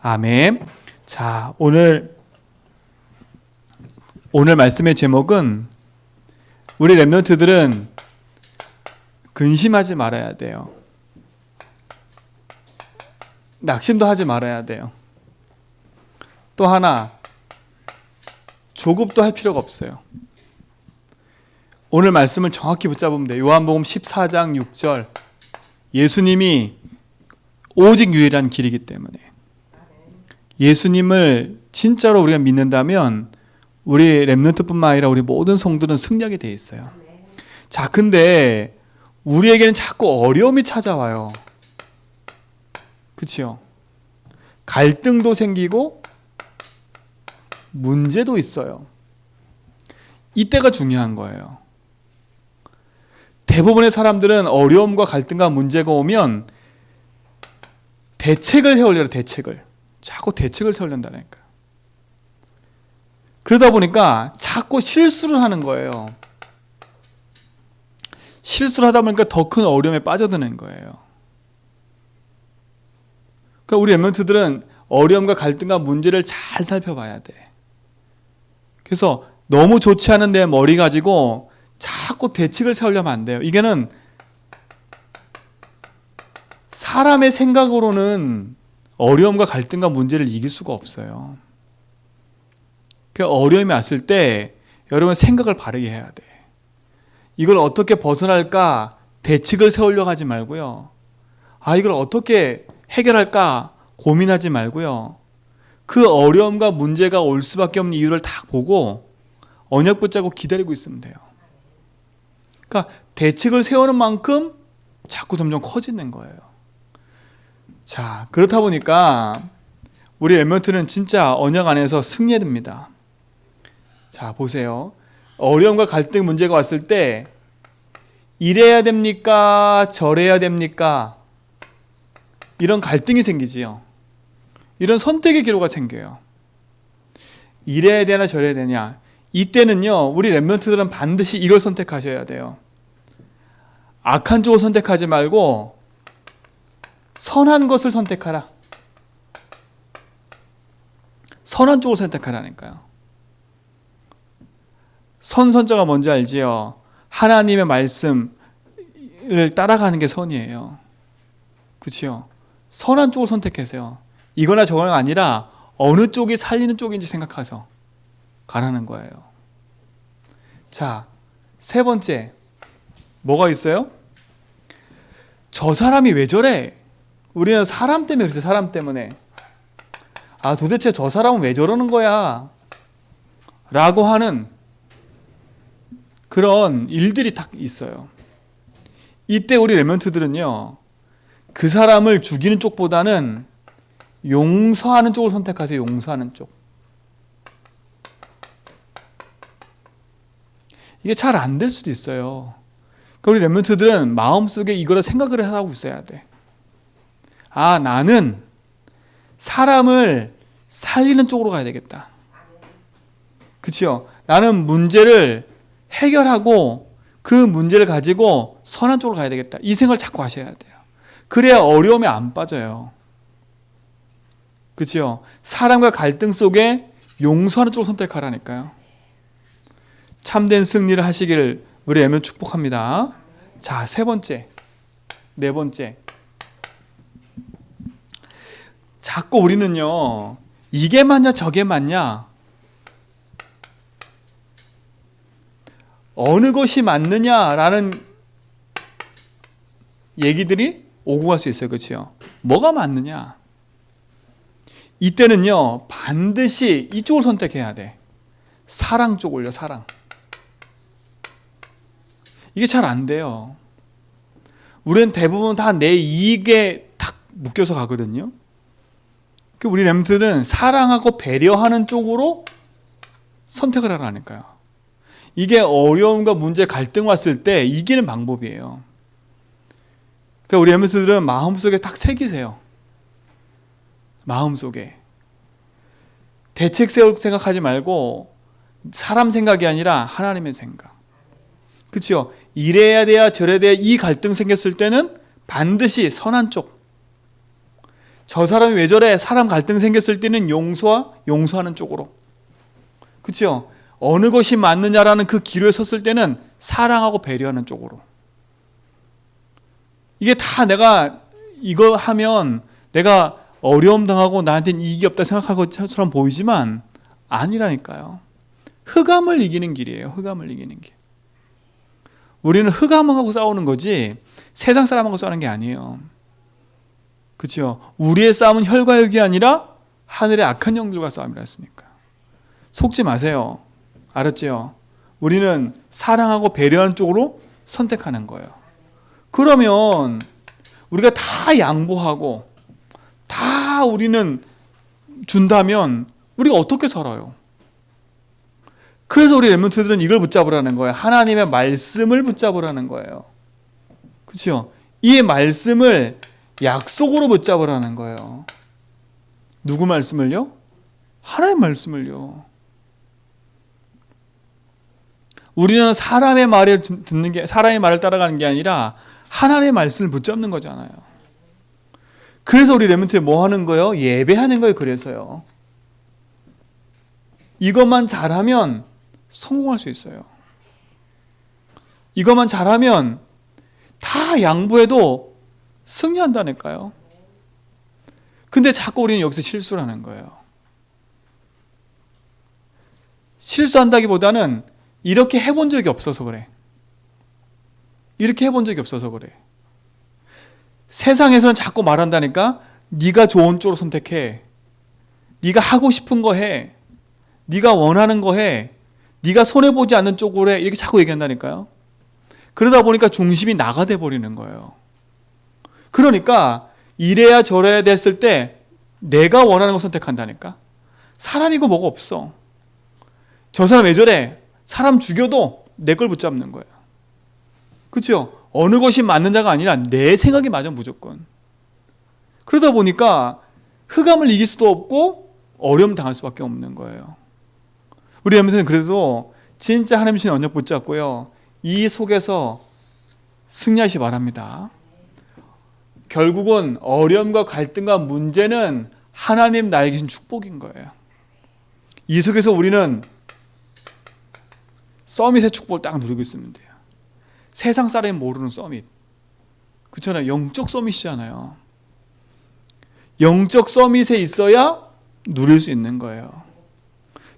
아멘. 자, 오늘 말씀의 제목은 우리 렘넌트들은 근심하지 말아야 돼요. 낙심도 하지 말아야 돼요. 또 하나, 조급도 할 필요가 없어요. 오늘 말씀을 정확히 붙잡으면 돼요. 요한복음 14장 6절, 예수님이 오직 유일한 길이기 때문에 예수님을 진짜로 우리가 믿는다면 우리 렘넌트뿐만 아니라 우리 모든 성도는 승리하게 돼 있어요. 자, 근데 우리에게는 자꾸 어려움이 찾아와요. 그렇죠? 갈등도 생기고 문제도 있어요. 이때가 중요한 거예요. 대부분의 사람들은 어려움과 갈등과 문제가 오면 대책을 세우려고 대책을. 자꾸 대책을 세우려다니까요. 그러다 보니까 자꾸 실수를 하는 거예요. 실수를 하다 보니까 더 큰 어려움에 빠져드는 거예요. 그러니까 우리 렘넌트들은 어려움과 갈등과 문제를 잘 살펴봐야 돼. 그래서 너무 좋지 않은 내 머리 가지고 자꾸 대책을 세우려면 안 돼요. 이게는 사람의 생각으로는 어려움과 갈등과 문제를 이길 수가 없어요. 그 어려움이 왔을 때 여러분 생각을 바르게 해야 돼. 이걸 어떻게 벗어날까 대책을 세우려고 하지 말고요. 이걸 어떻게 해결할까 고민하지 말고요. 그 어려움과 문제가 올 수밖에 없는 이유를 다 보고 언약 붙잡고 기다리고 있으면 돼요. 그러니까 대책을 세우는 만큼 자꾸 점점 커지는 거예요. 자, 그렇다 보니까 우리 렘넌트는 진짜 언약 안에서 승리해야 됩니다. 자, 보세요. 어려움과 갈등 문제가 왔을 때 이래야 됩니까? 저래야 됩니까? 이런 갈등이 생기지요. 이런 선택의 기로가 생겨요. 이래야 되나 저래야 되냐. 이때는요, 우리 렘넌트들은 반드시 이걸 선택하셔야 돼요. 악한 쪽을 선택하지 말고 선한 것을 선택하라. 선한 쪽을 선택하라니까요. 선자가 뭔지 알지요? 하나님의 말씀을 따라가는 게 선이에요. 그렇죠? 선한 쪽을 선택하세요. 이거나 저거나 아니라 어느 쪽이 살리는 쪽인지 생각해서 가라는 거예요. 자, 세 번째 뭐가 있어요? 저 사람이 왜 저래? 우리는 사람 때문에 그렇죠. 사람 때문에. 도대체 저 사람은 왜 저러는 거야? 라고 하는 그런 일들이 딱 있어요. 이때 우리 렘넌트들은요, 그 사람을 죽이는 쪽보다는 용서하는 쪽을 선택하세요. 용서하는 쪽. 이게 잘 안 될 수도 있어요. 그러니까 우리 렘넌트들은 마음속에 이거를 생각을 하고 있어야 돼. 나는 사람을 살리는 쪽으로 가야 되겠다. 그렇죠? 나는 문제를 해결하고 그 문제를 가지고 선한 쪽으로 가야 되겠다. 이 생각을 자꾸 하셔야 돼요. 그래야 어려움에 안 빠져요. 그렇죠? 사람과 갈등 속에 용서하는 쪽을 선택하라니까요. 참된 승리를 하시기를 우리 렘넌트 축복합니다. 자, 세 번째, 네 번째. 자꾸 우리는요, 이게 맞냐 저게 맞냐, 어느 것이 맞느냐라는 얘기들이 오고 갈 수 있어요. 그렇죠? 뭐가 맞느냐? 이때는요, 반드시 이쪽을 선택해야 돼. 사랑 쪽을요. 사랑. 이게 잘 안 돼요. 우리는 대부분 다 내 이익에 딱 묶여서 가거든요. 우리 렘넌트들은 사랑하고 배려하는 쪽으로 선택을 하라니까요. 이게 어려움과 문제, 갈등 왔을 때 이기는 방법이에요. 그러니까 우리 렘넌트들은 마음속에 딱 새기세요. 마음속에. 대책 세울 생각하지 말고 사람 생각이 아니라 하나님의 생각. 그렇죠? 이래야 돼야 저래야 돼야 이 갈등 생겼을 때는 반드시 선한 쪽. 저 사람이 왜 저래? 사람 갈등 생겼을 때는 용서하는 쪽으로. 그렇죠? 어느 것이 맞느냐라는 그 기로에 섰을 때는 사랑하고 배려하는 쪽으로. 이게 다 내가 이거 하면 내가 어려움 당하고 나한테는 이익이 없다 생각하고 처럼 보이지만 아니라니까요. 흑암을 이기는 길이에요. 흑암을 이기는 길. 우리는 흑암하고 싸우는 거지 세상 사람하고 싸우는 게 아니에요. 그렇죠? 우리의 싸움은 혈과 육이 아니라 하늘의 악한 영들과 싸움이라 했으니까. 속지 마세요. 알았죠? 우리는 사랑하고 배려하는 쪽으로 선택하는 거예요. 그러면 우리가 다 양보하고 다 우리는 준다면 우리가 어떻게 살아요? 그래서 우리 렘넌트들은 이걸 붙잡으라는 거예요. 하나님의 말씀을 붙잡으라는 거예요. 그렇죠? 이 말씀을 약속으로 붙잡으라는 거예요. 누구 말씀을요? 하나님 말씀을요. 우리는 사람의 말을 듣는 게, 사람의 말을 따라가는 게 아니라 하나님의 말씀을 붙잡는 거잖아요. 그래서 우리 렘넌트에 뭐 하는 거예요? 예배하는 거예요. 그래서요. 이것만 잘하면 성공할 수 있어요. 이것만 잘하면 다 양보해도 승리한다니까요. 근데 자꾸 우리는 여기서 실수를 하는 거예요. 실수한다기보다는 이렇게 해본 적이 없어서 그래. 이렇게 해본 적이 없어서 그래. 세상에서는 자꾸 말한다니까 네가 좋은 쪽으로 선택해. 네가 하고 싶은 거 해. 네가 원하는 거 해. 네가 손해보지 않는 쪽으로 해. 이렇게 자꾸 얘기한다니까요. 그러다 보니까 중심이 나가 돼 버리는 거예요. 그러니까 이래야 저래야 됐을 때 내가 원하는 거 선택한다니까. 사람이고 뭐가 없어. 저 사람 왜 저래? 사람 죽여도 내 걸 붙잡는 거예요. 그렇죠? 어느 것이 맞는 자가 아니라 내 생각이 맞아 무조건. 그러다 보니까 흑암을 이길 수도 없고 어려움 당할 수밖에 없는 거예요. 우리 렘넌트는 그래도 진짜 하나님 주신 언약 붙잡고요. 이 속에서 승리하시기 바랍니다. 결국은 어려움과 갈등과 문제는 하나님 나에게 주신 축복인 거예요. 이 속에서 우리는 서밋의 축복을 딱 누리고 있으면 돼요. 세상 사람이 모르는 서밋. 그렇잖아요. 영적 서밋이잖아요. 영적 서밋에 있어야 누릴 수 있는 거예요.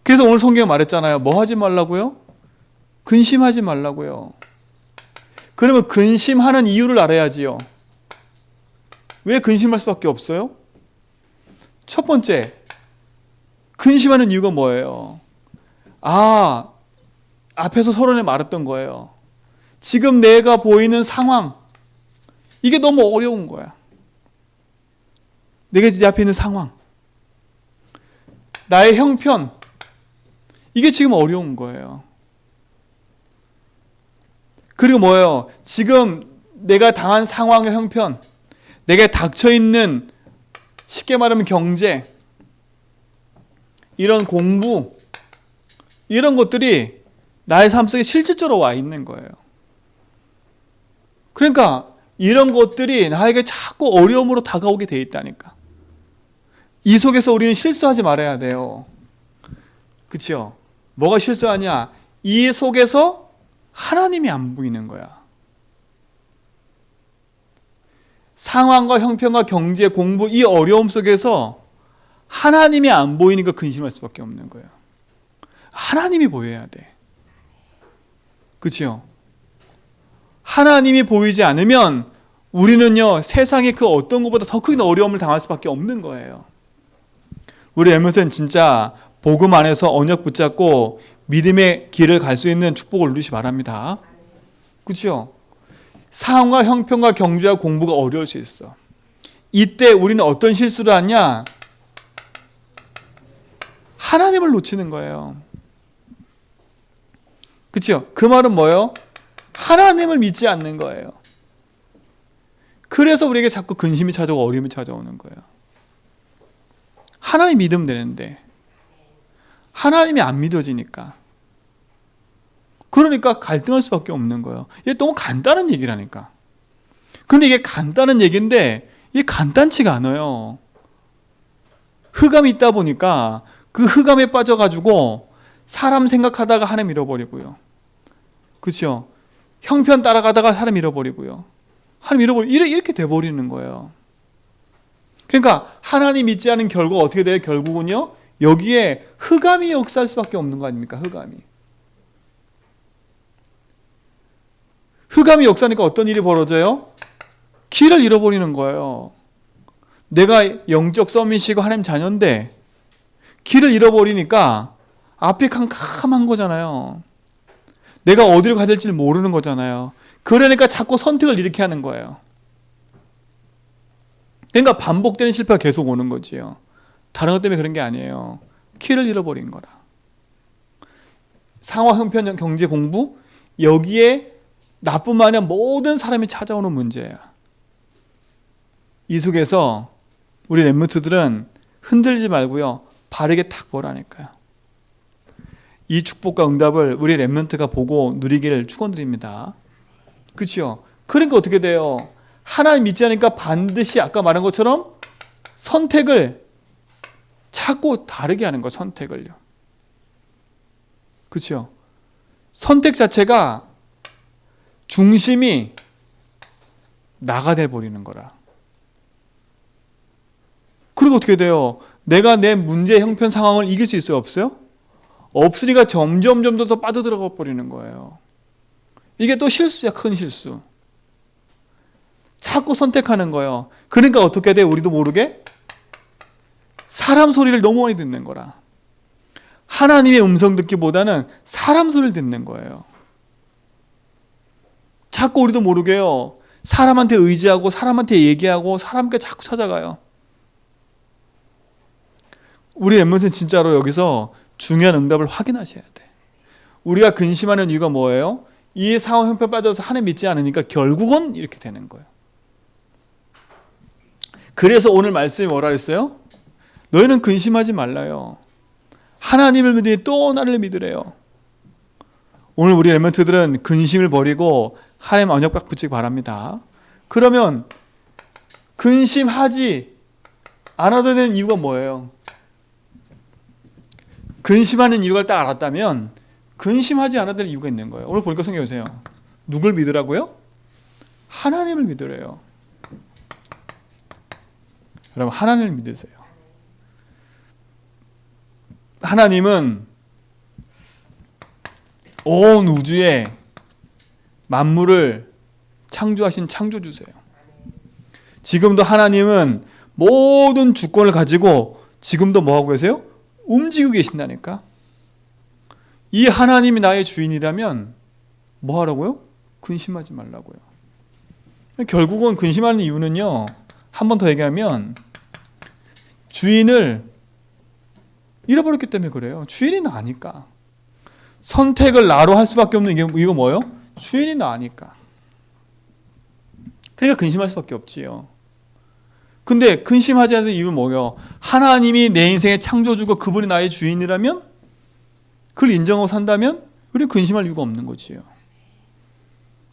그래서 오늘 성경에 말했잖아요. 뭐 하지 말라고요? 근심하지 말라고요. 그러면 근심하는 이유를 알아야지요. 왜 근심할 수밖에 없어요? 첫 번째, 근심하는 이유가 뭐예요? 앞에서 서론에 말했던 거예요. 지금 내가 보이는 상황, 이게 너무 어려운 거야. 내가 네 앞에 있는 상황, 나의 형편, 이게 지금 어려운 거예요. 그리고 뭐예요? 지금 내가 당한 상황의 형편, 내게 닥쳐있는, 쉽게 말하면 경제, 이런 공부, 이런 것들이 나의 삶 속에 실질적으로 와 있는 거예요. 그러니까 이런 것들이 나에게 자꾸 어려움으로 다가오게 돼 있다니까. 이 속에서 우리는 실수하지 말아야 돼요. 그렇죠? 뭐가 실수하냐? 이 속에서 하나님이 안 보이는 거야. 상황과 형편과 경제, 공부, 이 어려움 속에서 하나님이 안 보이니까 근심할 수밖에 없는 거예요. 하나님이 보여야 돼. 그렇죠? 하나님이 보이지 않으면 우리는요, 세상의 그 어떤 것보다 더 큰 어려움을 당할 수밖에 없는 거예요. 우리 렘넌트는 진짜 복음 안에서 언약 붙잡고 믿음의 길을 갈 수 있는 축복을 누리시 바랍니다. 그렇죠? 상황과 형편과 경제와 공부가 어려울 수 있어. 이때 우리는 어떤 실수를 하냐? 하나님을 놓치는 거예요. 그렇죠? 그 말은 뭐예요? 하나님을 믿지 않는 거예요. 그래서 우리에게 자꾸 근심이 찾아오고 어려움이 찾아오는 거예요. 하나님 믿으면 되는데 하나님이 안 믿어지니까, 그러니까 갈등할 수밖에 없는 거예요. 이게 너무 간단한 얘기라니까. 근데 이게 간단한 얘기인데 이게 간단치가 않아요. 흑암이 있다 보니까 그 흑암에 빠져가지고 사람 생각하다가 하나님 잃어버리고요. 그렇죠? 형편 따라가다가 사람 잃어버리고요. 하나님 이렇게 돼버리는 거예요. 그러니까 하나님 믿지 않은 결과가 어떻게 돼요? 결국은요, 여기에 흑암이 역사할 수밖에 없는 거 아닙니까? 흑암이 역사하니까 어떤 일이 벌어져요? 길을 잃어버리는 거예요. 내가 영적 서밋이고 하나님 자녀인데 길을 잃어버리니까 앞이 캄캄한 거잖아요. 내가 어디로 가야 될지 모르는 거잖아요. 그러니까 자꾸 선택을 이렇게 하는 거예요. 그러니까 반복되는 실패가 계속 오는 거지요. 다른 것 때문에 그런 게 아니에요. 길을 잃어버린 거라. 상황, 형편, 경제, 공부, 여기에 나뿐만 아니라 모든 사람이 찾아오는 문제야. 이 속에서 우리 렘넌트들은 흔들지 말고요, 바르게 탁 보라니까요. 이 축복과 응답을 우리 렘넌트가 보고 누리기를 축원드립니다. 그렇죠? 그러니까 어떻게 돼요? 하나님 믿지 않으니까 반드시 아까 말한 것처럼 선택을 자꾸 다르게 하는 거예요. 선택을요. 그렇죠? 선택 자체가 중심이 나가 돼 버리는 거라. 그리고 어떻게 돼요? 내가 내 문제 형편 상황을 이길 수 있어요? 없어요? 없으니까 점점 더 빠져들어가 버리는 거예요. 이게 또 실수야. 큰 실수. 자꾸 선택하는 거예요. 그러니까 어떻게 돼? 우리도 모르게 사람 소리를 너무 많이 듣는 거라. 하나님의 음성 듣기보다는 사람 소리를 듣는 거예요. 자꾸 우리도 모르게요, 사람한테 의지하고 사람한테 얘기하고 사람께 자꾸 찾아가요. 우리 렘넌트는 진짜로 여기서 중요한 응답을 확인하셔야 돼. 우리가 근심하는 이유가 뭐예요? 이 상황 형편에 빠져서 하나님 믿지 않으니까 결국은 이렇게 되는 거예요. 그래서 오늘 말씀이 뭐라 그랬어요? 너희는 근심하지 말라요. 하나님을 믿으니 또 나를 믿으래요. 오늘 우리 렘넌트들은 근심을 버리고 하나님 언약 딱 붙이기 바랍니다. 그러면 근심하지 않아도 되는 이유가 뭐예요? 근심하는 이유가 딱 알았다면 근심하지 않아도 될 이유가 있는 거예요. 오늘 보니까 성경 보세요. 누굴 믿으라고요? 하나님을 믿으래요. 여러분, 하나님을 믿으세요. 하나님은 온 우주에 만물을 창조하신 창조주세요. 지금도 하나님은 모든 주권을 가지고 지금도 뭐하고 계세요? 움직이고 계신다니까. 이 하나님이 나의 주인이라면 뭐 하라고요? 근심하지 말라고요. 결국은 근심하는 이유는요, 한 번 더 얘기하면 주인을 잃어버렸기 때문에 그래요. 주인이 나니까. 선택을 나로 할 수밖에 없는 이거 뭐예요? 주인이 나니까. 그러니까 근심할 수밖에 없지요. 근데 근심하지 않는 이유는 뭐예요? 하나님이 내 인생의 창조주고 그분이 나의 주인이라면, 그걸 인정하고 산다면 우리 근심할 이유가 없는 거지요.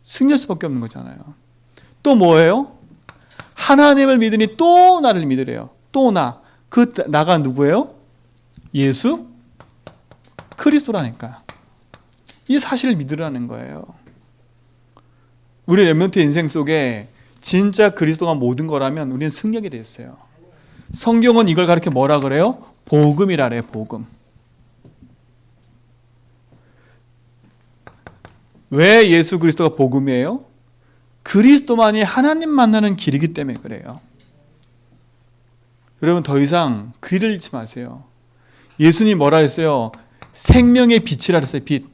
승리할 수밖에 없는 거잖아요. 또 뭐예요? 하나님을 믿으니 또 나를 믿으래요. 또 나. 그 나가 누구예요? 예수 그리스도라니까. 이 사실을 믿으라는 거예요. 우리 렘넌트 인생 속에 진짜 그리스도가 모든 거라면 우리는 승리하게 됐어요. 성경은 이걸 가르쳐 뭐라 그래요? 복음이라 그래요. 복음. 왜 예수 그리스도가 복음이에요? 그리스도만이 하나님 만나는 길이기 때문에 그래요. 여러분, 더 이상 길을 잃지 마세요. 예수님 뭐라 했어요? 생명의 빛이라 했어요. 빛.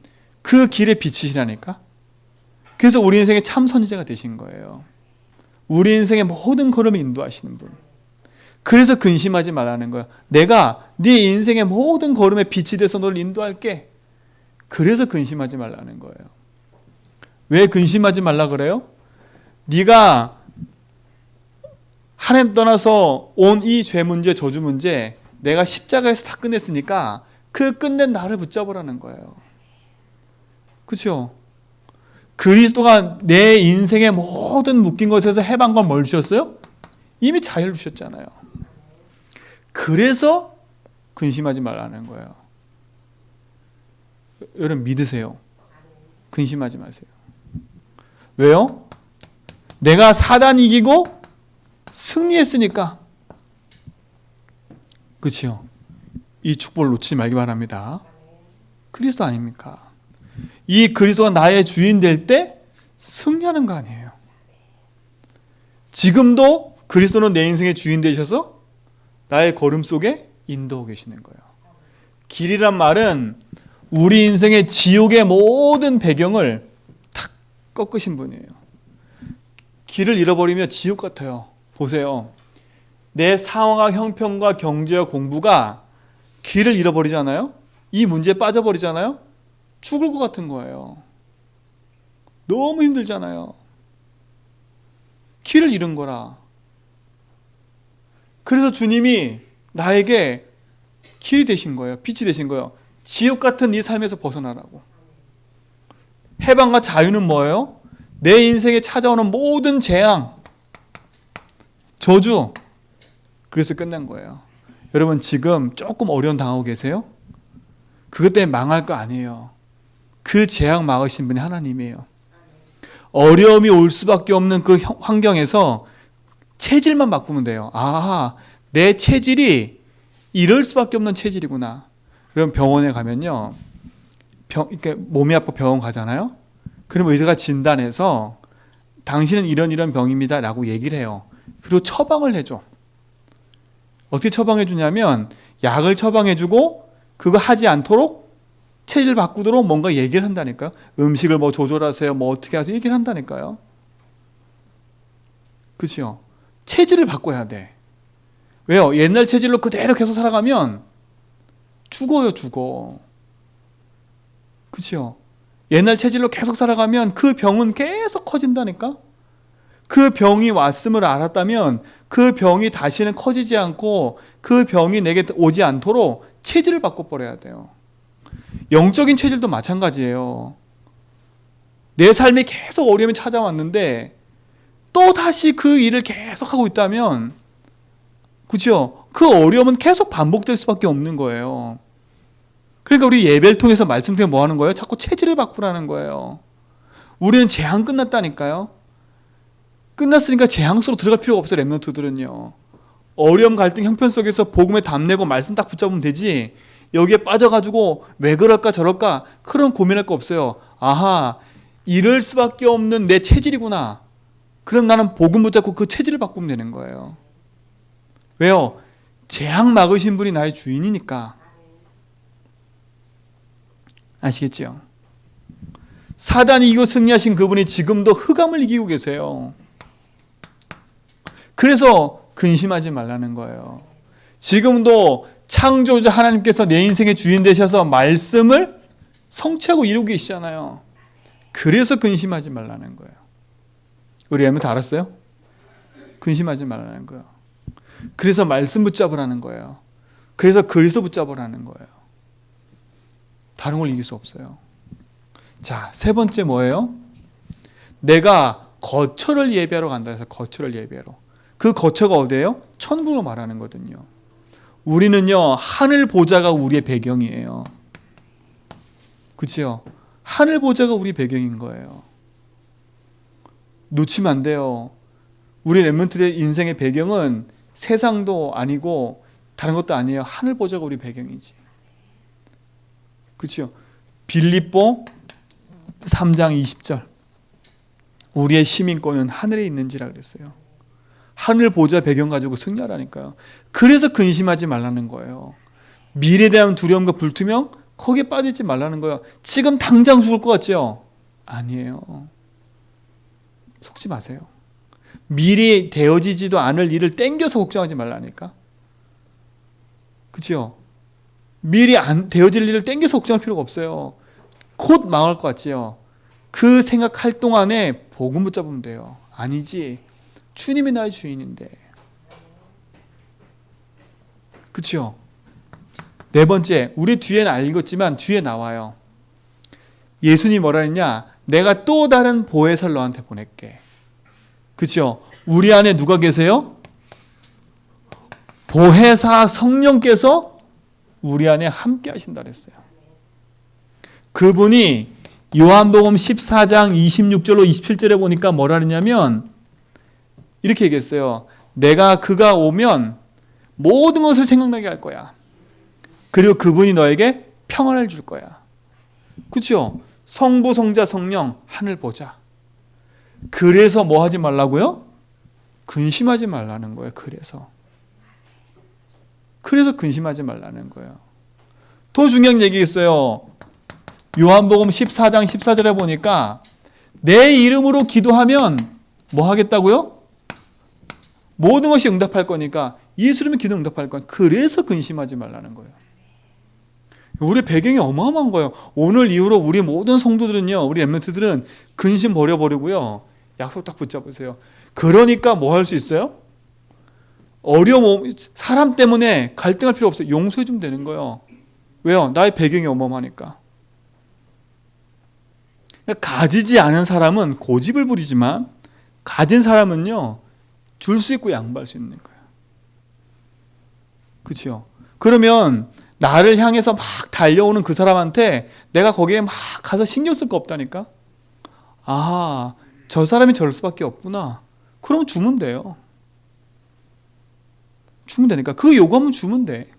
그 길의 빛이시라니까. 그래서 우리 인생의 참 선지자가 되신 거예요. 우리 인생의 모든 걸음을 인도하시는 분. 그래서 근심하지 말라는 거야. 내가 네 인생의 모든 걸음에 빛이 돼서 너를 인도할게. 그래서 근심하지 말라는 거예요. 왜 근심하지 말라 그래요? 네가 하나님 떠나서 온 이 죄 문제, 저주 문제 내가 십자가에서 다 끝냈으니까 그 끝낸 나를 붙잡으라는 거예요. 그렇죠? 그리스도가 내 인생의 모든 묶인 것에서 해방과 뭘 주셨어요? 이미 자유를 주셨잖아요. 그래서 근심하지 말라는 거예요. 여러분 믿으세요. 근심하지 마세요. 왜요? 내가 사단 이기고 승리했으니까. 그렇죠? 이 축복을 놓치지 말기 바랍니다. 그리스도 아닙니까? 이 그리스도가 나의 주인 될 때 승리하는 거 아니에요. 지금도 그리스도는 내 인생의 주인 되셔서 나의 걸음 속에 인도하고 계시는 거예요. 길이란 말은 우리 인생의 지옥의 모든 배경을 탁 꺾으신 분이에요. 길을 잃어버리면 지옥 같아요. 보세요. 내 상황과 형편과 경제와 공부가 길을 잃어버리잖아요. 이 문제에 빠져버리잖아요. 죽을 것 같은 거예요. 너무 힘들잖아요. 길을 잃은 거라. 그래서 주님이 나에게 길이 되신 거예요. 빛이 되신 거예요. 지옥 같은 이 삶에서 벗어나라고. 해방과 자유는 뭐예요? 내 인생에 찾아오는 모든 재앙, 저주. 그래서 끝난 거예요. 여러분 지금 조금 어려움 당하고 계세요? 그것 때문에 망할 거 아니에요. 그 재앙 막으신 분이 하나님이에요. 어려움이 올 수밖에 없는 그 환경에서 체질만 바꾸면 돼요. 아, 내 체질이 이럴 수밖에 없는 체질이구나. 그럼 병원에 가면요, 이렇게 몸이 아파 병원 가잖아요. 그럼 의사가 진단해서 당신은 이런 병입니다 라고 얘기를 해요. 그리고 처방을 해줘. 어떻게 처방해 주냐면 약을 처방해 주고 그거 하지 않도록 체질 바꾸도록 뭔가 얘기를 한다니까요. 음식을 뭐 조절하세요, 뭐 어떻게 하세요 얘기를 한다니까요. 그렇죠? 체질을 바꿔야 돼. 왜요? 옛날 체질로 그대로 계속 살아가면 죽어요, 죽어. 그렇죠? 옛날 체질로 계속 살아가면 그 병은 계속 커진다니까. 그 병이 왔음을 알았다면 그 병이 다시는 커지지 않고 그 병이 내게 오지 않도록 체질을 바꿔버려야 돼요. 영적인 체질도 마찬가지예요. 내 삶에 계속 어려움이 찾아왔는데 또 다시 그 일을 계속하고 있다면, 그렇죠? 그 어려움은 계속 반복될 수밖에 없는 거예요. 그러니까 우리 예배를 통해서 말씀 통해 뭐 하는 거예요? 자꾸 체질을 바꾸라는 거예요. 우리는 재앙 끝났다니까요. 끝났으니까 재앙 속으로 들어갈 필요가 없어요. 렘넌트들은요. 어려움, 갈등, 형편 속에서 복음에 답내고 말씀 딱 붙잡으면 되지, 여기에 빠져가지고 왜 그럴까 저럴까 그런 고민할 거 없어요. 아하, 이럴 수밖에 없는 내 체질이구나. 그럼 나는 복음 붙잡고 그 체질을 바꾸면 되는 거예요. 왜요? 재앙 막으신 분이 나의 주인이니까. 아시겠죠? 사단이 이기고 승리하신 그분이 지금도 흑암을 이기고 계세요. 그래서 근심하지 말라는 거예요. 지금도 창조자 하나님께서 내 인생의 주인 되셔서 말씀을 성취하고 이루고 계시잖아요. 그래서 근심하지 말라는 거예요. 우리 애들 다 알았어요? 근심하지 말라는 거예요. 그래서 말씀 붙잡으라는 거예요. 그래서 그리스도 붙잡으라는 거예요. 다른 걸 이길 수 없어요. 자, 세 번째 뭐예요? 내가 거처를 예배하러 간다 해서 거처를 예배하러. 그 거처가 어디예요? 천국을 말하는 거거든요. 우리는요, 하늘 보좌가 우리의 배경이에요. 그렇죠? 하늘 보좌가 우리 배경인 거예요. 놓치면 안 돼요. 우리 렘넌트의 인생의 배경은 세상도 아니고 다른 것도 아니에요. 하늘 보좌가 우리 배경이지. 그렇죠? 빌립보 3장 20절. 우리의 시민권은 하늘에 있는지라 그랬어요. 하늘 보좌 배경 가지고 승리하라니까요. 그래서 근심하지 말라는 거예요. 미래에 대한 두려움과 불투명, 거기에 빠지지 말라는 거예요. 지금 당장 죽을 것 같죠? 아니에요. 속지 마세요. 미리 되어지지도 않을 일을 땡겨서 걱정하지 말라니까. 그렇죠? 미리 안 되어질 일을 땡겨서 걱정할 필요가 없어요. 곧 망할 것 같지요? 그 생각할 동안에 복음 붙잡으면 돼요. 아니지, 주님이 나의 주인인데. 그렇죠? 네 번째, 우리 뒤에는 안 읽었지만 뒤에 나와요. 예수님이 뭐라 했냐? 내가 또 다른 보혜사를 너한테 보낼게. 그렇죠? 우리 안에 누가 계세요? 보혜사 성령께서 우리 안에 함께 하신다 그랬어요. 그분이 요한복음 14장 26절로 27절에 보니까 뭐라 그러냐면 이렇게 얘기했어요. 내가 그가 오면 모든 것을 생각나게 할 거야. 그리고 그분이 너에게 평안을 줄 거야. 그렇죠? 성부, 성자, 성령 하늘 보자. 그래서 뭐 하지 말라고요? 근심하지 말라는 거예요. 그래서 근심하지 말라는 거예요. 더 중요한 얘기 있어요. 요한복음 14장 14절에 보니까 내 이름으로 기도하면 뭐 하겠다고요? 모든 것이 응답할 거니까 예수 이름으로 기도 응답할 거니까 그래서 근심하지 말라는 거예요. 우리 배경이 어마어마한 거예요. 오늘 이후로 우리 모든 성도들은요, 우리 렘넌트들은 근심 버려버리고요, 약속 딱 붙잡으세요. 그러니까 뭐 할 수 있어요? 어려움, 사람 때문에 갈등할 필요 없어요. 용서해 주면 되는 거예요. 왜요? 나의 배경이 어마어마하니까. 가지지 않은 사람은 고집을 부리지만 가진 사람은요, 줄 수 있고 양보할 수 있는 거예요. 그렇죠? 그러면 나를 향해서 막 달려오는 그 사람한테 내가 거기에 막 가서 신경 쓸 거 없다니까. 아, 저 사람이 저럴 수밖에 없구나. 그럼 주면 돼요. 주면 되니까. 그 요구하면 주면 돼.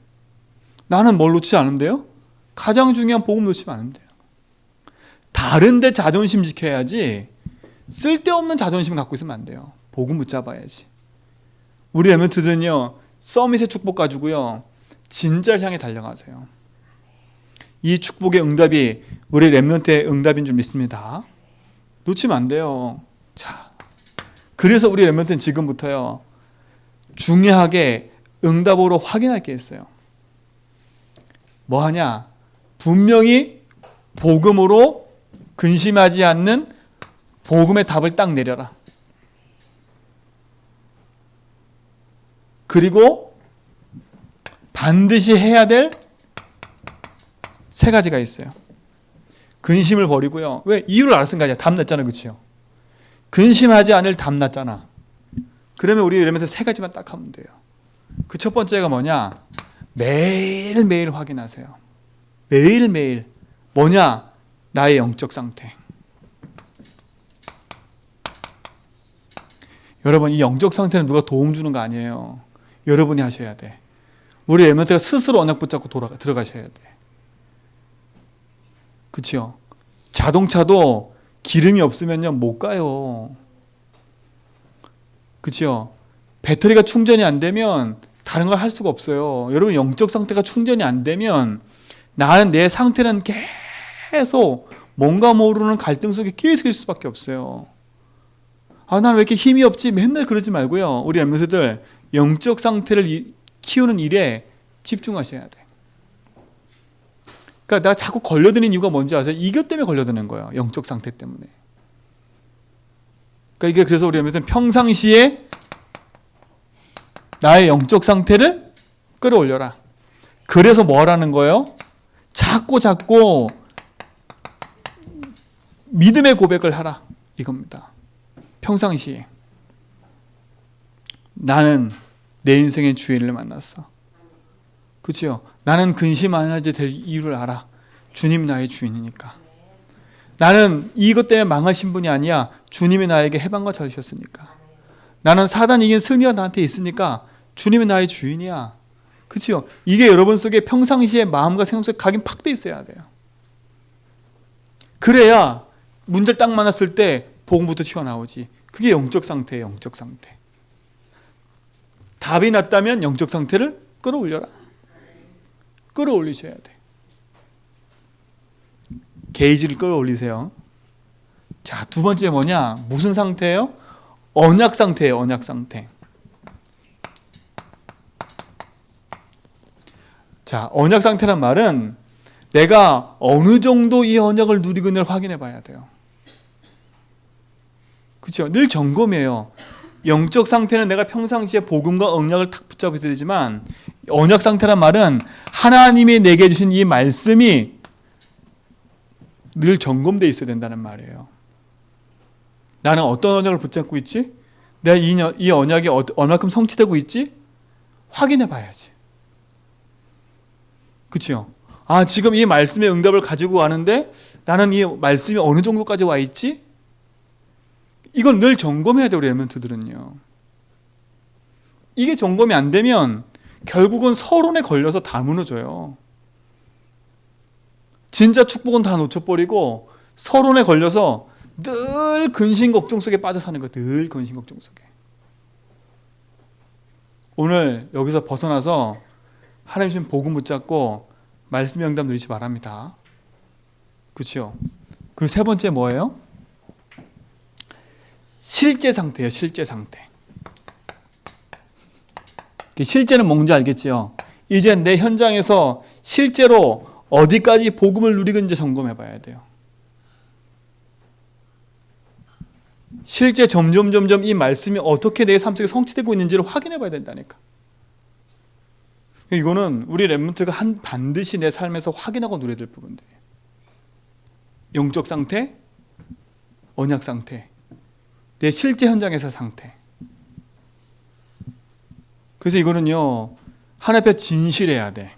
나는 뭘 놓지 않은데요? 가장 중요한 복음 놓치면 안 돼요. 다른데 자존심 지켜야지 쓸데없는 자존심 갖고 있으면 안 돼요. 복음 붙잡아야지. 우리 렘넌트들은요, 서밋의 축복 가지고요, 진짜를 향해 달려가세요. 이 축복의 응답이 우리 렘넌트의 응답인 줄 믿습니다. 놓치면 안 돼요. 자, 그래서 우리 렘넌트는 지금부터요, 중요하게 응답으로 확인할 게 있어요. 뭐 하냐? 분명히 복음으로 근심하지 않는 복음의 답을 딱 내려라. 그리고 반드시 해야 될 세 가지가 있어요. 근심을 버리고요. 왜? 이유를 알았으니까 아니야. 답 났잖아. 그렇죠? 근심하지 않을 답 났잖아. 그러면 우리 이러면서 세 가지만 딱 하면 돼요. 그 첫 번째가 뭐냐? 매일매일 확인하세요. 매일매일. 뭐냐? 나의 영적 상태. 여러분, 이 영적 상태는 누가 도움 주는 거 아니에요. 여러분이 하셔야 돼. 우리 렘넌트가 스스로 언약 붙잡고 들어가셔야 돼. 그렇죠? 자동차도 기름이 없으면요, 못 가요. 그렇죠? 배터리가 충전이 안 되면 다른 걸 할 수가 없어요. 여러분, 영적 상태가 충전이 안 되면 나는 내 상태는 계속 뭔가 모르는 갈등 속에 계속 있을 수밖에 없어요. 아, 나는 왜 이렇게 힘이 없지? 맨날 그러지 말고요. 우리 렘넌트들 영적 상태를 키우는 일에 집중하셔야 돼. 그러니까 내가 자꾸 걸려드는 이유가 뭔지 아세요? 이것 때문에 걸려드는 거예요. 영적 상태 때문에. 그러니까 이게 그래서 우리 렘넌트는 평상시에 나의 영적 상태를 끌어올려라. 그래서 뭐 하라는 거예요? 자꾸 믿음의 고백을 하라. 이겁니다. 평상시에 나는 내 인생의 주인을 만났어. 그렇죠? 나는 근심 안 하지 될 이유를 알아. 주님 나의 주인이니까. 나는 이것 때문에 망하신 분이 아니야. 주님이 나에게 해방과 찾으셨으니까. 나는 사단 이긴 승리가 나한테 있으니까 주님이 나의 주인이야. 그렇죠? 이게 여러분 속에 평상시에 마음과 생각 속에 각인 팍 돼 있어야 돼요. 그래야 문제를 딱 만났을 때 복음부터 튀어나오지. 그게 영적 상태예요. 영적 상태. 답이 났다면 영적 상태를 끌어올려라. 끌어올리셔야 돼. 게이지를 끌어올리세요. 자, 두 번째 뭐냐? 무슨 상태예요? 언약 상태예요. 언약 상태. 자, 언약 상태란 말은 내가 어느 정도 이 언약을 누리고 있는지를 확인해 봐야 돼요. 그렇죠? 늘 점검이에요. 영적 상태는 내가 평상시에 복음과 언약을 탁 붙잡아야 되지만 언약 상태란 말은 하나님이 내게 주신 이 말씀이 늘 점검되어 있어야 된다는 말이에요. 나는 어떤 언약을 붙잡고 있지? 내가 이 언약이 얼마큼 성취되고 있지? 확인해 봐야지. 그렇죠? 지금 이 말씀의 응답을 가지고 가는데 나는 이 말씀이 어느 정도까지 와 있지? 이걸 늘 점검해야 돼요, 우리 랩런트들은요. 이게 점검이 안 되면 결국은 서론에 걸려서 다 무너져요. 진짜 축복은 다 놓쳐버리고 서론에 걸려서 늘 근심 걱정 속에 빠져 사는 거예요. 늘 근심 걱정 속에. 오늘 여기서 벗어나서 하나님 주신 복음 붙잡고 말씀의 응답 누리시 바랍니다. 그렇죠? 그리고 세 번째 뭐예요? 실제 상태예요. 실제 상태. 실제는 뭔지 알겠죠? 이제 내 현장에서 실제로 어디까지 복음을 누리고 있는지 점검해 봐야 돼요. 실제 점점 이 말씀이 어떻게 내 삶 속에 성취되고 있는지를 확인해 봐야 된다니까. 이거는 우리 랩런트가 반드시 내 삶에서 확인하고 누려야 될 부분들이에요. 영적 상태, 언약 상태, 내 실제 현장에서 상태. 그래서 이거는요, 하나님 앞에 진실해야 돼.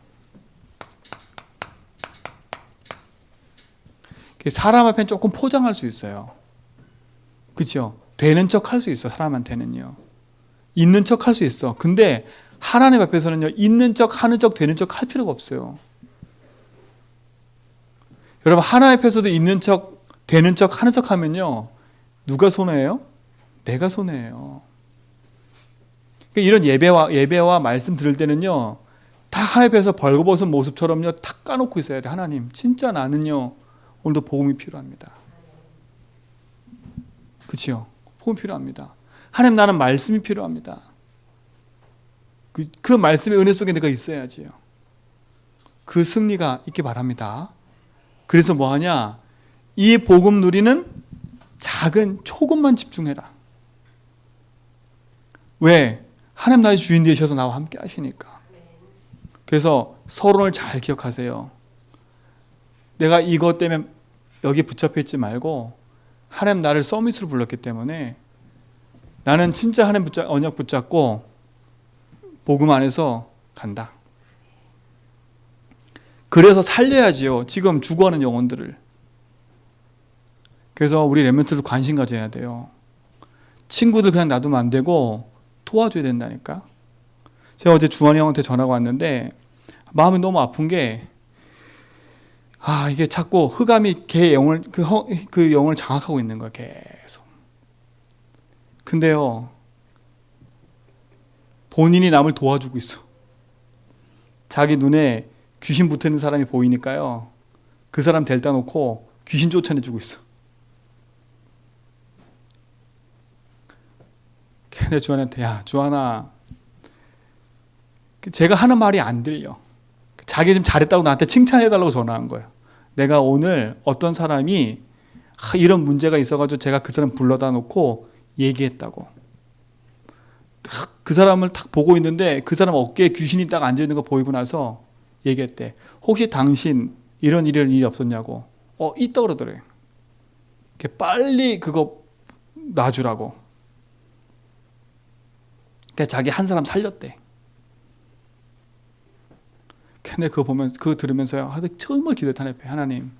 사람 앞에 조금 포장할 수 있어요. 그렇죠? 되는 척 할 수 있어, 사람한테는요. 있는 척 할 수 있어. 근데 하나님 앞에서는요, 있는 척, 하는 척, 되는 척 할 필요가 없어요. 여러분, 하나님 앞에서도 있는 척, 되는 척, 하는 척 하면요, 누가 손해예요? 내가 손해예요. 이런 예배와 말씀 들을 때는요, 다 하나님 앞에서 벌거벗은 모습처럼요, 탁 까놓고 있어야 돼. 하나님, 진짜 나는요, 오늘도 복음이 필요합니다. 그렇죠? 복음 필요합니다. 하나님, 나는 말씀이 필요합니다. 그 말씀의 은혜 속에 내가 있어야지요. 그 승리가 있기 바랍니다. 그래서 뭐하냐? 이 복음 누리는 작은 조금만 집중해라. 왜? 하나님 나의 주인 되셔서 나와 함께 하시니까. 그래서 서론을 잘 기억하세요. 내가 이것 때문에 여기 붙잡혀 있지 말고 하나님 나를 서밋으로 불렀기 때문에 나는 진짜 하나님 언약 붙잡고 복음 안에서 간다. 그래서 살려야지요. 지금 죽어가는 영혼들을. 그래서 우리 랩런트도 관심 가져야 돼요. 친구들 그냥 놔두면 안 되고 도와줘야 된다니까. 제가 어제 주환이 형한테 전화가 왔는데 마음이 너무 아픈 게 이게 자꾸 흑암이 걔 영을 그 영을 장악하고 있는 거야, 계속. 근데요, 본인이 남을 도와주고 있어. 자기 눈에 귀신 붙어 있는 사람이 보이니까요, 그 사람 데려다 놓고 귀신 쫓아내주고 있어. 근데 주환한테, 야, 주환아, 제가 하는 말이 안 들려. 자기 좀 잘했다고 나한테 칭찬해달라고 전화한 거예요. 내가 오늘 어떤 사람이 이런 문제가 있어가지고 제가 그 사람 불러다 놓고 얘기했다고. 그 사람을 딱 보고 있는데 그 사람 어깨에 귀신이 딱 앉아있는 거 보이고 나서 얘기했대. 혹시 당신 이런 일이 없었냐고. 있다 그러더래. 빨리 그거 놔주라고. 그래서 자기 한 사람 살렸대. 근데 그거 들으면서요, 정말 기도했다. 하나님,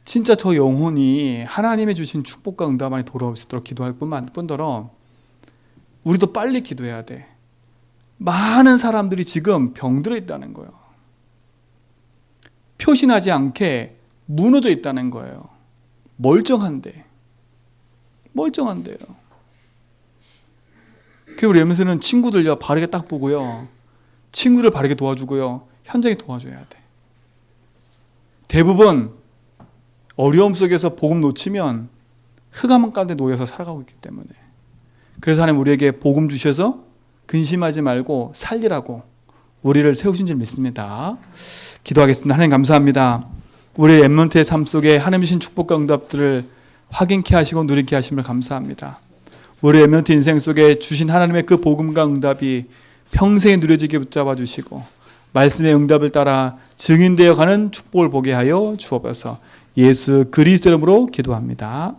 진짜 저 영혼이 하나님의 주신 축복과 응답 안에 돌아올 수 있도록 기도할 뿐더러 우리도 빨리 기도해야 돼. 많은 사람들이 지금 병들어 있다는 거예요. 표신하지 않게 무너져 있다는 거예요. 멀쩡한데요. 그리고 우리 엠에서는 친구들요, 바르게 딱 보고요, 친구를 바르게 도와주고요, 현장에 도와줘야 돼. 대부분 어려움 속에서 복음 놓치면 흑암 가운데 놓여서 살아가고 있기 때문에. 그래서 하나님 우리에게 복음 주셔서 근심하지 말고 살리라고 우리를 세우신 줄 믿습니다. 기도하겠습니다. 하나님 감사합니다. 우리 렘넌트의 삶 속에 하나님 주신 축복과 응답들을 확인케 하시고 누리게 하심을 감사합니다. 우리 렘넌트 인생 속에 주신 하나님의 그 복음과 응답이 평생에 누려지게 붙잡아 주시고 말씀의 응답을 따라 증인되어 가는 축복을 보게 하여 주옵소서. 예수 그리스도 이름으로 기도합니다.